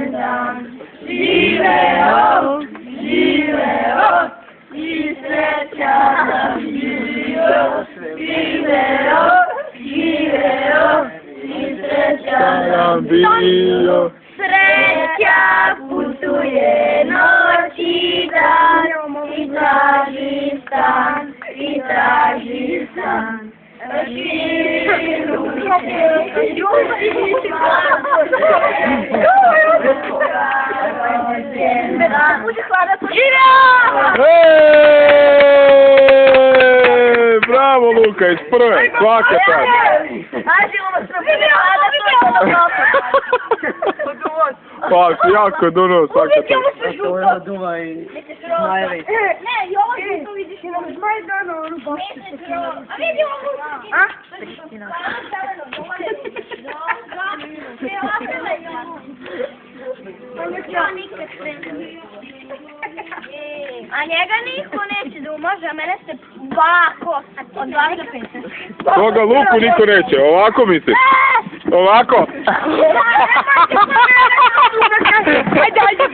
rođendan, živeo, živeo, i srećan nam živeo, živeo, živeo, i srećan nam bio. Sreća putuje noć i dan, i traži stan, i traži stan. Bravo Luka, iz prve, svaka čast. Pa, si jako duno, svaka čast. To je duva i smajevi. Ne, i ovo što vidiš je ono zmajdano, ono baš se kino. A vidi ovo! A? A njega niko neće da umaže, a mene ste ovako, od 2 do 5. Toga Luku niko neće, ovako misliš? Ovako? Ajde, ajde.